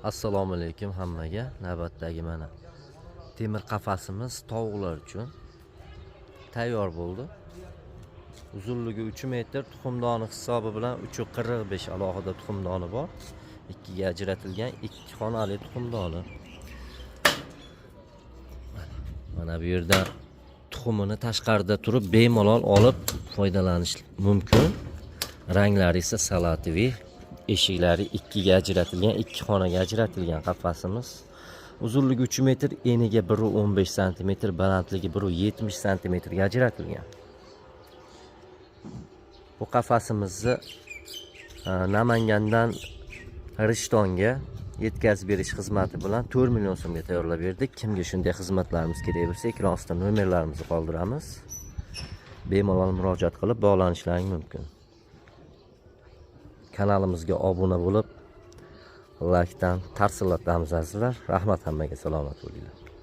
Assalomu alaykum hammaga. Navbatdagi mana temir qafasimiz tovuqlar uchun tayyor bo'ldi. Uzunligi 3 metr, tuxumdoni hisobi bilan 3.45 alohida tuxumdoni bor. Ikkiga ajratilgan 2 xonali tuxumdoni. Mana bu yerda tuxumini tashqarida turib bemalol olib foydalanish mumkin. Ranglari esa salatoviy. Eshiklari 2 ga ajratilgan, 2 xonaga ajratilgan qafasimiz. Uzunligi 3 metr, eniga 1.15 sm, balandligi 1.70 sm ga ajratilgan. Bu qafasimizni Namangandan Rishtonga yetkazib berish xizmati bilan 4 million so'mga tayyorlab berdik. Kimga shunday xizmatlarimiz kerak bo'lsa, ekran ostida nomerlarimizni qoldiramiz. Bemalol murojaat qilib bog'lanishlaring mumkin. Kanalimizga obuna bo'lib, like dan tavsiyalarimizni azizlar. Rahmat hammaga, salomat bo'linglar.